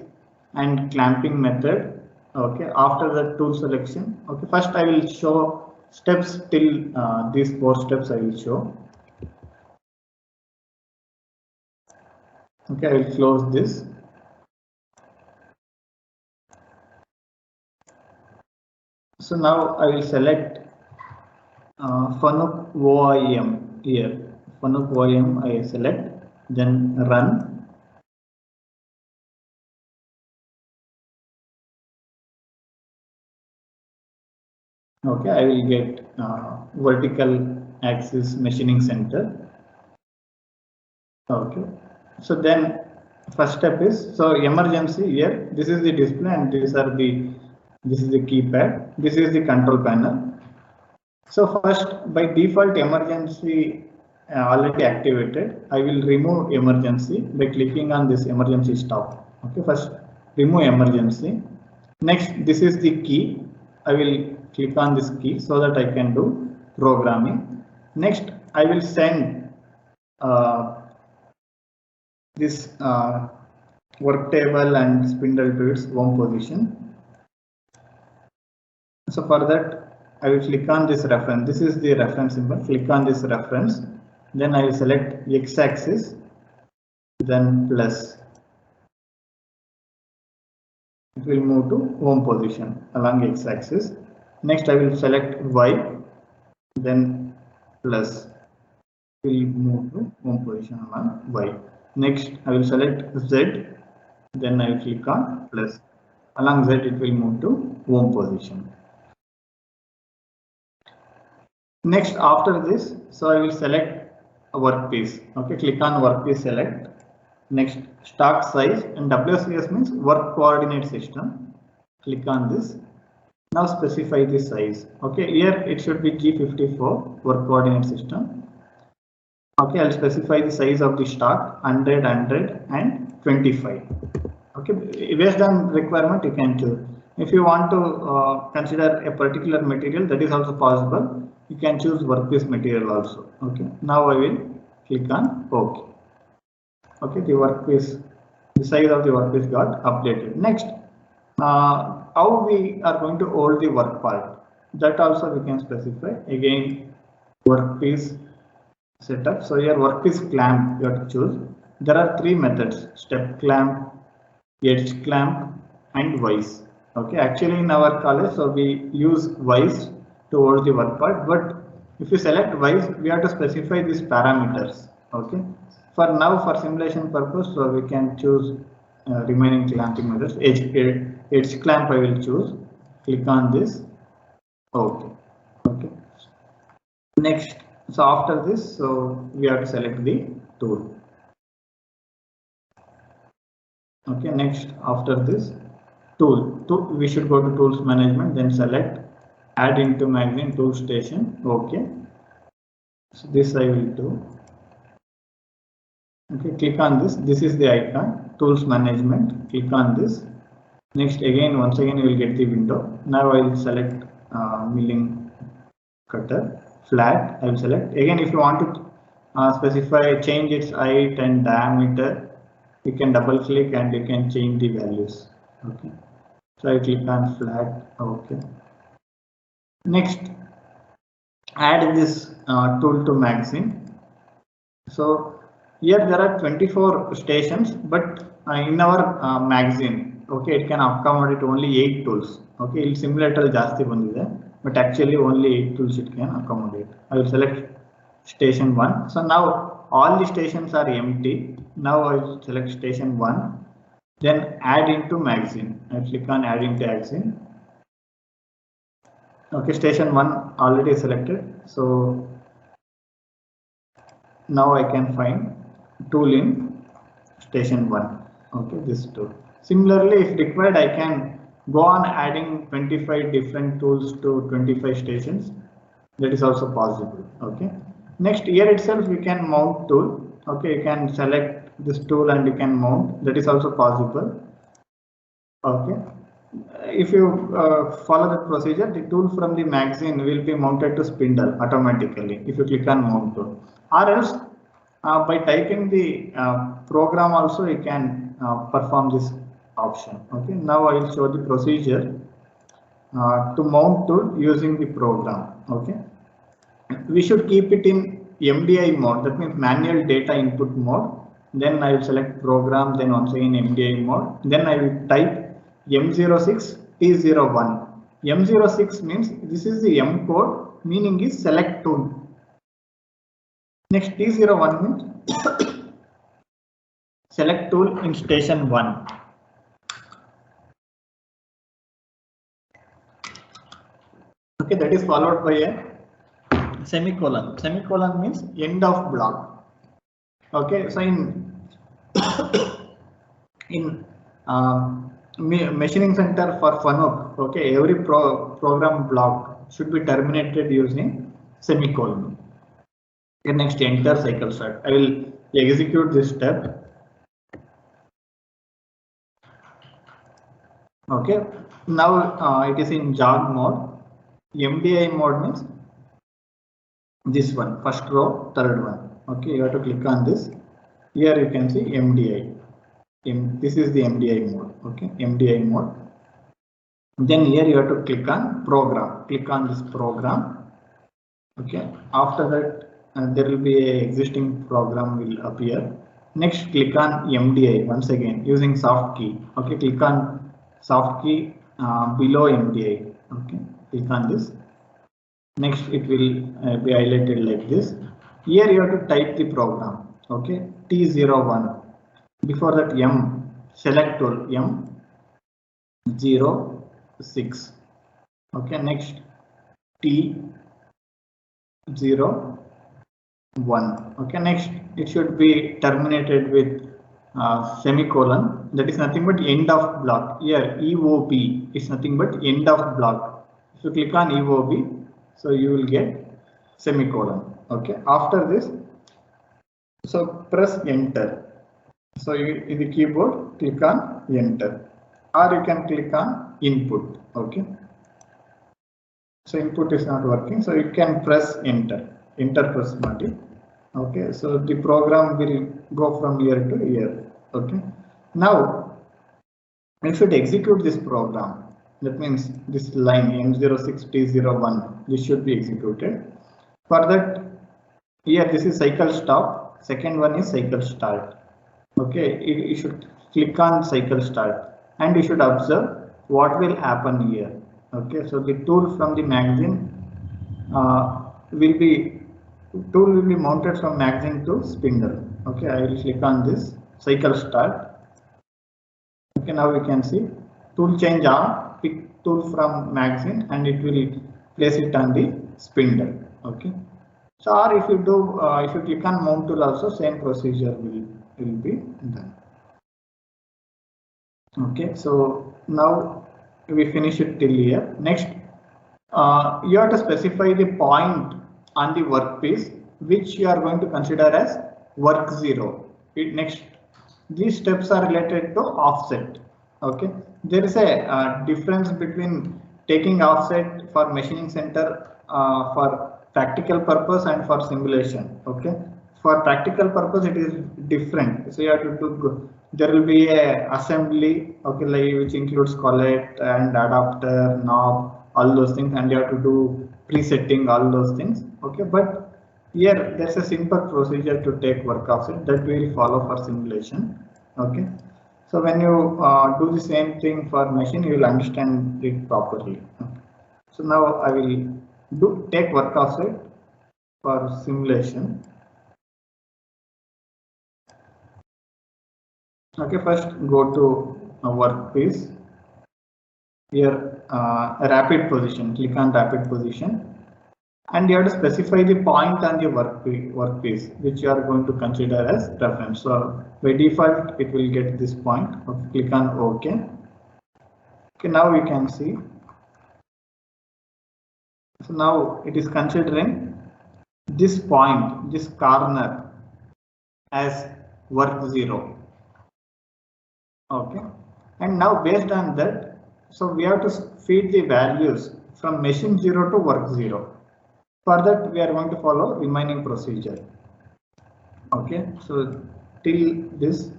and clamping method. Okay, after the tool selection. Okay, first I will show steps till these 4 steps I will show. Okay, I will close this. So now I will select FANUC OIM here. FANUC OIM I select, then run. Okay, I will get vertical axis machining center. Okay, so then first step is, so emergency here, this is the display and this is the keypad, this is the control panel. So first, by default emergency already activated, I will remove emergency by clicking on this emergency stop. Okay, first remove emergency. Next, this is the key. I will click on this key so that I can do programming. Next, I will send this work table and spindle to its home position. So for that, I will click on this reference. This is the reference symbol. Click on this reference. Then I will select x-axis, then plus. It will move to home position along x-axis. Next I will select y, then plus. It will move to home position along y. Next I will select z, then I will click on plus. Along z it will move to home position. Next after this, so I will select a workpiece. Okay, click on workpiece, select. Next start size, and WCS means work coordinate system. Click on this. Now specify the size. Okay, here it should be G54 work coordinate system. Okay, I'll specify the size of the start 100, 100 and 25. Okay, based on requirement you can choose. If you want to consider a particular material, that is also possible. You can choose workpiece material also. Okay, now I will click on OK. Okay, the workpiece, the size of the workpiece got updated. Next, how we are going to hold the work part, that also we can specify. Again, workpiece setup. So here workpiece clamp you have to choose. There are three methods: step clamp, edge clamp and vise. Okay, actually in our college, so we use vise to hold the work part, but if you select vise, we have to specify these parameters. Okay, for now, for simulation purpose, so we can choose remaining clamping methods. Edge clamp I will choose. Click on this. Okay. Okay. Next, so after this, so we have to select the tool. Okay, next after this, tool, we should go to tools management, then select add into magazine tool station. Okay, so this I will do. Okay, click on this. This is the icon, tools management. Click on this. Next, again, once again, you will get the window. Now I will select milling cutter flat. I will select again. If you want to specify, change its height and diameter, you can double click and you can change the values. Okay, so I click on flat. Okay, next add this tool to magazine. So here there are 24 stations, but in our magazine, okay, it can accommodate only 8 tools. Okay, il simulator ಜಾಸ್ತಿ ಬಂದಿದೆ, but actually only 8 tools it can accommodate. I will select station 1. So now all the stations are empty. Now I will select station 1, then add into magazine. I click on add into magazine. Okay, station 1 already selected. So now I can find tool in station 1. Okay, this tool. Similarly, if required, I can go on adding 25 different tools to 25 stations. That is also possible. Okay, next here itself we can mount tool. Okay, you can select this tool and you can mount. That is also possible. Okay, if you follow the procedure, the tool from the magazine will be mounted to spindle automatically if you click on mount tool, or else by typing the program also you can perform this option. Okay, now I will show the procedure to mount tool using the program. Okay, we should keep it in MDI mode, that means manual data input mode. Then I will select program, then once again MDI mode, then I will type M06 T01. M06 means this is the M code, meaning is select tool. Next T01 means select tool in station 1. Okay, that is followed by a semicolon. Semicolon means end of block. Okay, so in machining center for FANUC, okay, every program block should be terminated using semicolon. Okay, next enter cycle start. I will execute this step. Okay, now it is in jog mode. MDI mode means this one, first row, third one. Okay, you have to click on this. Here you can see MDI. This is the MDI mode. Okay, MDI mode. Then here you have to click on program. Click on this program. Okay, after that there will be a existing program will appear. Next, click on MDI once again using soft key. Okay, click on soft key below MDI. Okay, click on this. Next, it will be highlighted like this. Here you have to type the program. Okay, T01. Before that, M select tool M06. Okay, next T01. Okay, next it should be terminated with semicolon. That is nothing but end of block. Here EOB is nothing but end of block. If you click on EOB, so you will get semicolon. Okay, after this, so press enter. So in the keyboard, click on enter, or you can click on input. Okay, so input is not working, so you can press enter. Enter press mati. Okay, so the program will go from here to here. Okay, now we should execute this program. That means this line M06T01, this should be executed. For that, here this is cycle stop, second one is cycle start. Okay, you should click on cycle start and you should observe what will happen here. Okay, so the tool from the magazine will be mounted from magazine to spindle. Okay, I will click on this cycle start. Okay, now we can see tool change on, pick tool from magazine and it will place it on the spindle. Okay, so or if you do if you click on mount tool also, same procedure will be done. Okay, so now we finish it till here. Next, you have to specify the point on the workpiece which you are going to consider as work 0. Next, these steps are related to offset. Okay, there is a difference between taking offset for machining center for practical purpose and for simulation. Okay, for practical purpose it is different, so you have to do, there will be a assembly, okay, like which includes collet and adapter, knob, all those things, and you have to do presetting, all those things. Okay, but here there's a simple procedure to take work offset that we will follow for simulation. Okay, so when you do the same thing for machine, you will understand it properly. Okay. So now I will take work offset for simulation. Okay, first go to a workpiece. Here, rapid position. Click on rapid position, and you have to specify the point on the workpiece which you are going to consider as reference. So by default, it will get this point. Okay, click on OK. Okay, now we can see. So now it is considering this point, this corner, as work 0. Okay, and now based on that, so we have to feed the values from machine 0 to work 0. For that, we are going to follow remaining procedure. Okay, so till this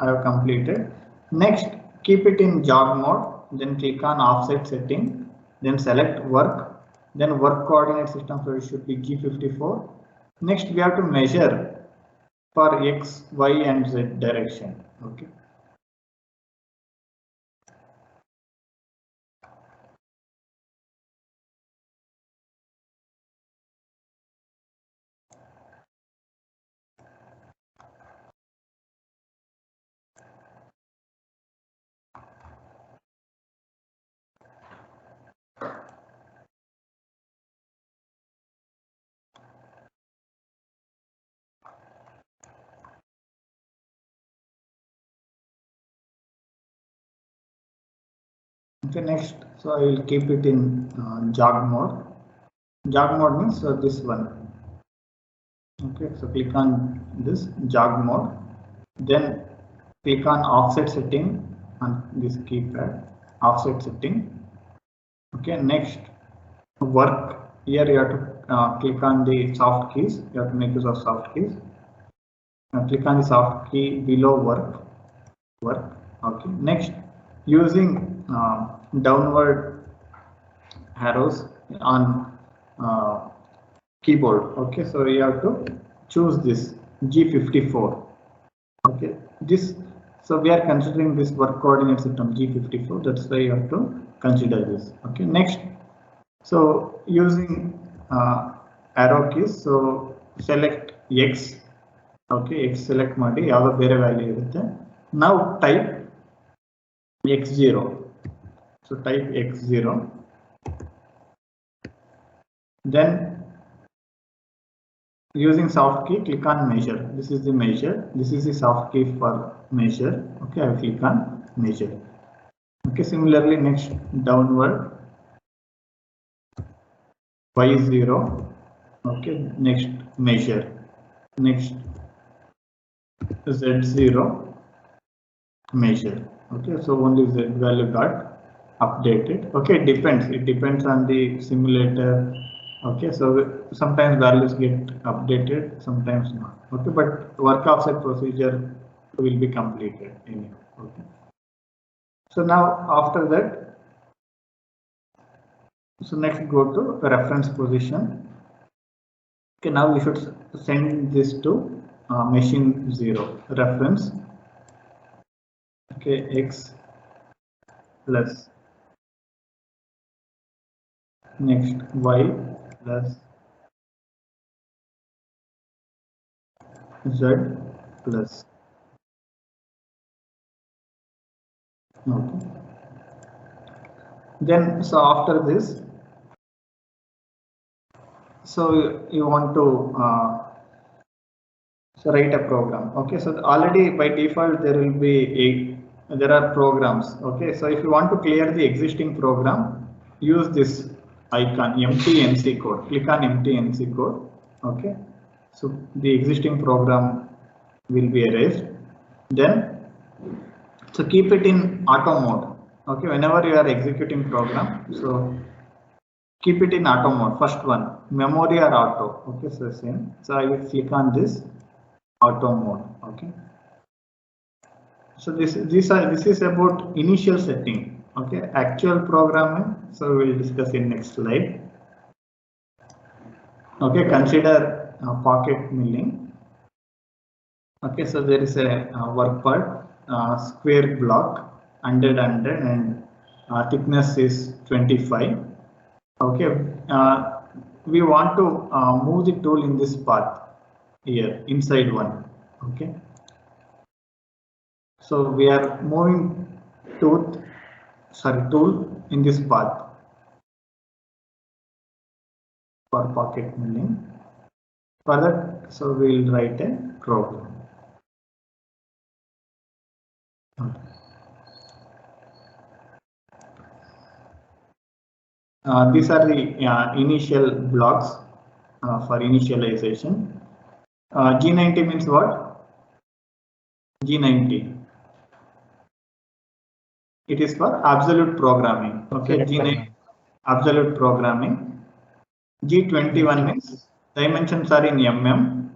I have completed. Next, keep it in jog mode, then click on offset setting, then select work, then work coordinate system, so it should be G54. Next, we have to measure for X, Y and Z direction. Okay. Okay, next, so I will keep it in jog mode. Jog mode means this one. Okay, so click on this jog mode, then click on offset setting on this keypad, offset setting. Okay, next, work. Here you have to click on the soft keys. You have to make use of soft keys. Click on the soft key below work. Okay, next, using downward arrows on keyboard. Okay, so you have to choose this G54. Okay, this, so we are considering this work coordinate system G54. That's why you have to consider this. Okay, next, so using arrow keys, so select X. Okay, X select ಮಾಡಿ ಯಾವ ಬೇರೆ value ಇರುತ್ತೆ. Now type X0. So type X0. Then using soft key, click on measure. This is the measure. This is the soft key for measure. Okay, I will click on measure. Okay, similarly next downward Y0. Okay, next measure. Next Z0 measure. Okay, so only Z value got updated. Okay, it depends on the simulator. Okay, so sometimes values get updated, sometimes not. Okay, but work offset procedure will be completed anyhow. Okay, so now after that, so next go to reference position. Okay, now we should send this to machine 0 reference. Okay, X plus next Y plus Z plus. Okay, then so after this, so you want to so write a program. Okay, so already by default there are programs. Okay, so if you want to clear the existing program, use this icon empty NC code. Click on empty NC code. Okay, so the existing program will be erased. Then so keep it in auto mode. Okay, whenever you are executing program, so keep it in auto mode. First one, memory or auto. Okay, so same. So I will click on this auto mode. Okay, so this is about initial setting. Okay, actual programming, so we will discuss in next slide. Okay, consider pocket milling. Okay, so there is a work part, square block 100 and thickness is 25. Okay, we want to move the tool in this path here inside one. Okay, so we are moving tool in this path for pocket milling. For that, so we will write a program. These are the initial blocks for initialization. G90 means what? G90. It is for absolute programming. Okay, G90 absolute programming. G21 means dimensions are in mm.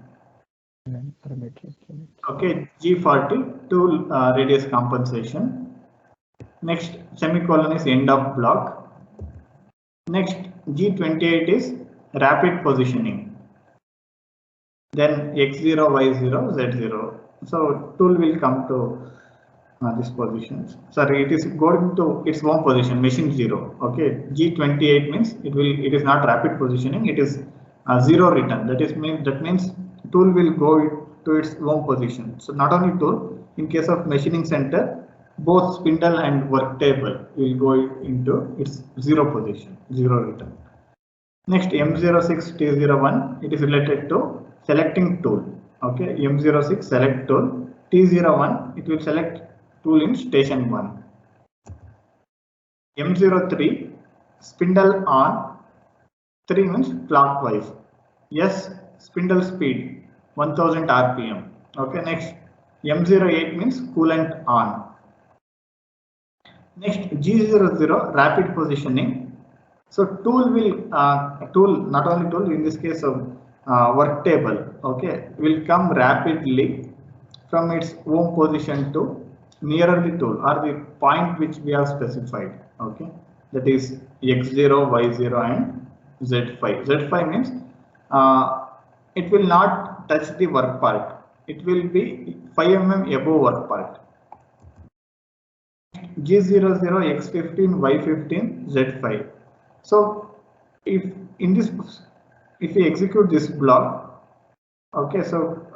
Okay, G40 tool radius compensation. Next semicolon is end of block. Next G28 is rapid positioning. Then X0, Y0, Z0. So tool will come to this positions. Sorry, it is going to its home position, machine 0. Okay, G28 means it is not rapid positioning. It is 0 return. That means tool will go to its home position. So not only tool, in case of machining center, both spindle and work table will go into its 0 position, 0 return. Next M06 T01, it is related to selecting tool. Okay, M06 select tool. T01, it will select tool in station 1. M03 spindle on, 3 means clockwise. Yes, spindle speed 1000 RPM. Okay, next M08 means coolant on. Next G00 rapid positioning. So tool will not only tool, in this case of work table, okay, will come rapidly from its home position to nearer the tool or the point which we have specified. Okay, that is X0, Y0 and Z5. Z5 means it will not touch the work part. It will be 5 mm above work part. G00, X15, Y15, Z5. So if in this, if we execute this block, okay, so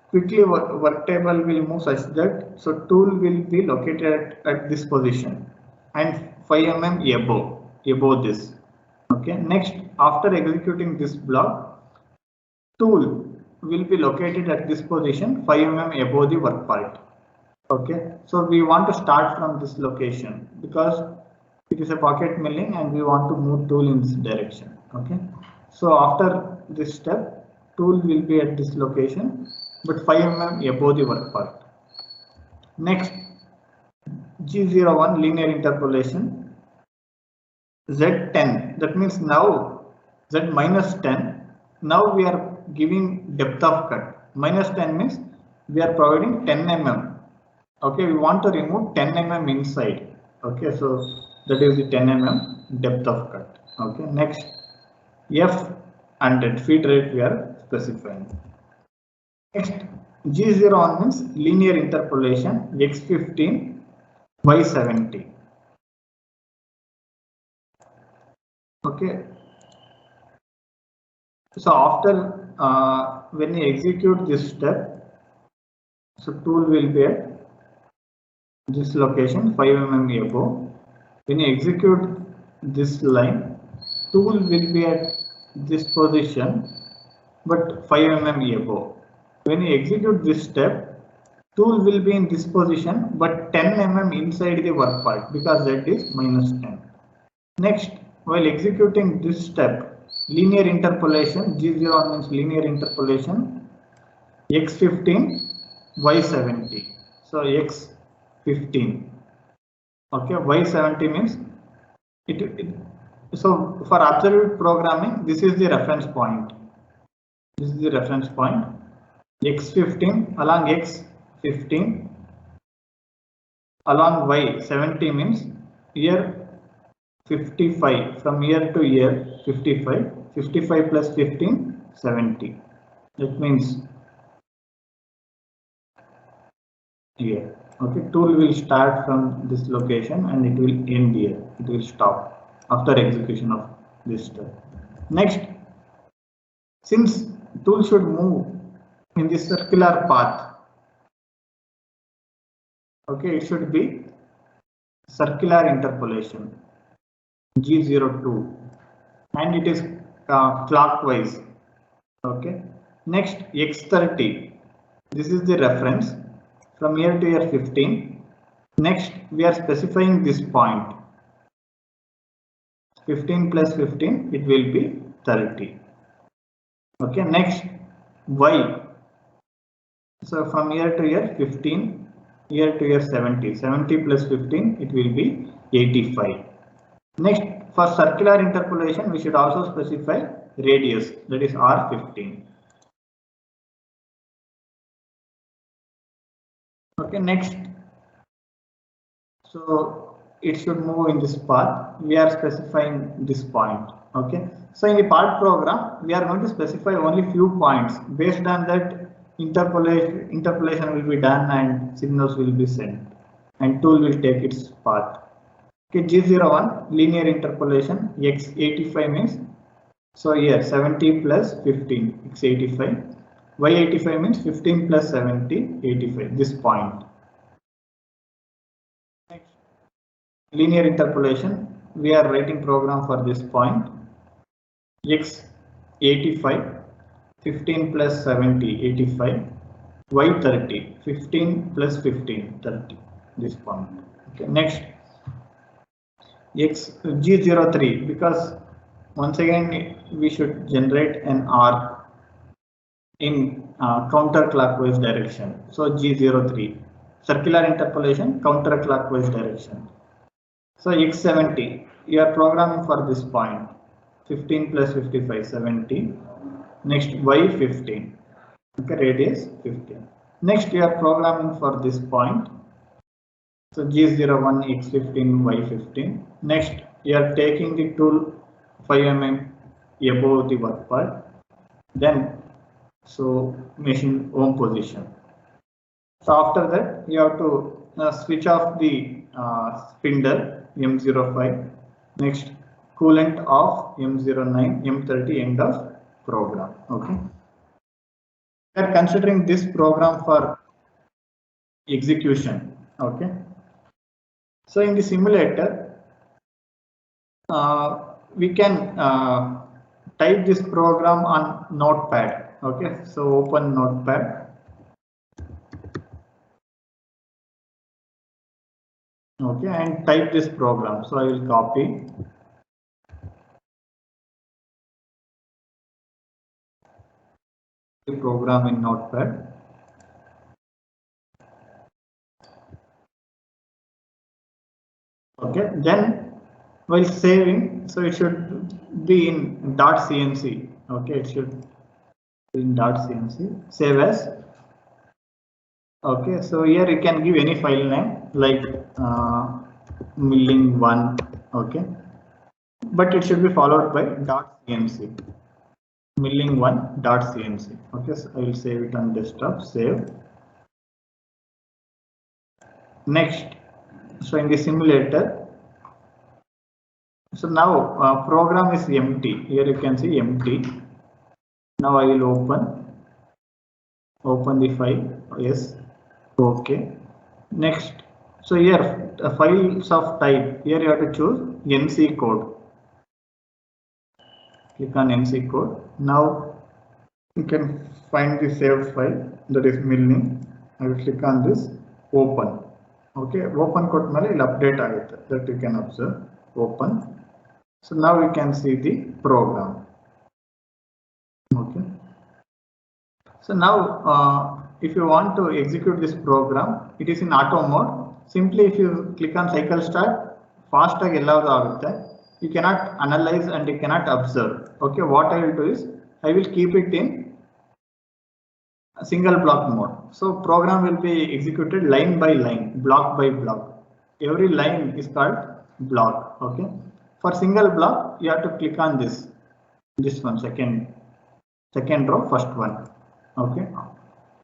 quickly work table will move such that so tool will be located at this position and 5 mm above this. Okay, next after executing this block, tool will be located at this position 5 mm above the work part. Okay, so we want to start from this location because it is a pocket milling and we want to move tool in this direction. Okay, so after this step, tool will be at this location but 5 mm above the work part. Next, G01 linear interpolation, Z10, that means now Z minus 10, now we are giving depth of cut. Minus 10 means we are providing 10 mm. Okay, we want to remove 10 mm inside. Okay, so that is the 10 mm depth of cut. Okay, next F100 feed rate we are specifying. Next, G01 means linear interpolation, X15, Y70. Okay, so after when you execute this step, so tool will be at this location 5 mm above. When you execute this line, tool will be at this position but 5 mm above. When you execute this step, tool will be in this position but 10 mm inside the work part because that is minus 10. Next, while executing this step, linear interpolation, G01 means linear interpolation, X15, Y70. So X15. Okay, Y70 means so for observed programming, this is the reference point. This is the reference point. X15 along X15 along Y70 means year 55, from year to year 55, 55 plus 15, 70. That means here. Okay, tool will start from this location and it will end here. It will stop after execution of this step. Next, since tool should move in this circular path, okay, it should be circular interpolation G02 and it is clockwise. Okay, next X30, this is the reference from year to year 15. Next, we are specifying this point 15 plus 15, it will be 30. Okay, next Y, so from year to year 15, year to year 70, 70 plus 15, it will be 85. Next, for circular interpolation, we should also specify radius, that is R15. Okay, next, so it should move in this path. We are specifying this point. Okay, so in the part program, we are going to specify only few points. Based on that, interpolation will be done and signals will be sent, and tool will take its path. Okay, G01 linear interpolation, X85 means, so here 70 plus 15, X85. Y85 means 15 plus 70, 85, this point. Next, linear interpolation, we are writing program for this point. X85, 15 plus 70, 85. Y30, 15 plus 15, 30, this point. Okay, next, G03, because once again we should generate an arc in counterclockwise direction. So G03, circular interpolation, counterclockwise direction. So X70, you are programming for this point, 15 plus 55, 70. Next Y15, okay, radius 15. Next you are programming for this point, so G01, X15, Y15. Next you are taking the tool 5 mm above the work part. Then so machine home position. So after that you have to switch off the spindle M05. Next coolant off M09, M30 end of program. Okay. We are considering this program for execution. Okay. So in the simulator, we can type this program on Notepad. Okay. So open Notepad. Okay, and type this program. So I will copy. The program in Notepad. Okay, then while saving, so it should be in .cnc. Okay, it should be in .cnc. Save as. Okay, so here you can give any file name like milling1. Okay, but it should be followed by .cnc. milling1.cnc. Okay, so I will save it on desktop. Save. Next, so in the simulator, so now program is empty. Here you can see empty. Now I will open the file. Yes. Okay. Next, so here files of type. Here you have to choose NC code. Click on NC code. Now you can find the saved file, that is milling. I will click on this open. Okay, open code mele will update agutte, that you can observe. Open. So now you can see the program. Okay. So now if you want to execute this program, it is in auto mode. Simply if you click on cycle start, fast you cannot analyze and you cannot observe. Okay, what I will do is I will keep it in a single block mode. So program will be executed line by line, block by block. Every line is called block. Okay. For single block, you have to click on this one, second row, first one. Okay.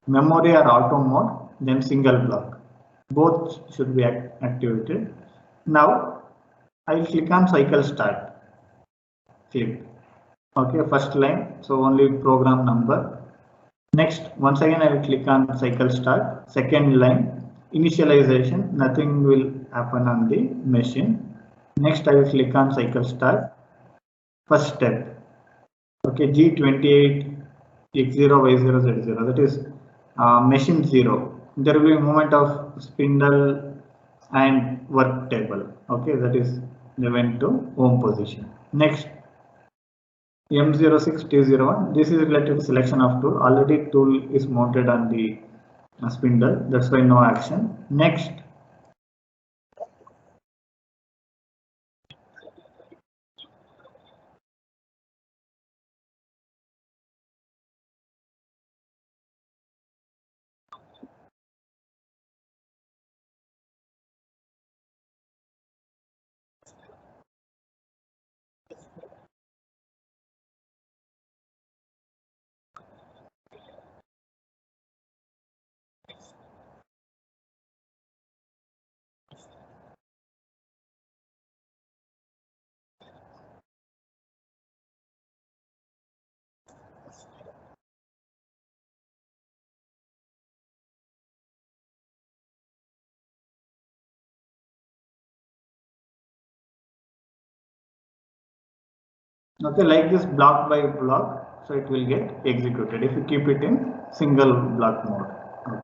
Memory or auto mode, then single block. Both should be activated. Now I will click on cycle start. Click. Okay, first line, so only program number. Next, once again I will click on cycle start. Second line, initialization, nothing will happen on the machine. Next I will click on cycle start. First step. Okay, G28 X0 Y0 Z0, that is machine 0. There will be movement of spindle and work table. Okay, that is they went to home position. Next, M06 T01. This is related to selection of tool. Already tool is mounted on the spindle. That's why no action. Next. Okay, like this block by block, so it will get executed if you keep it in single block mode.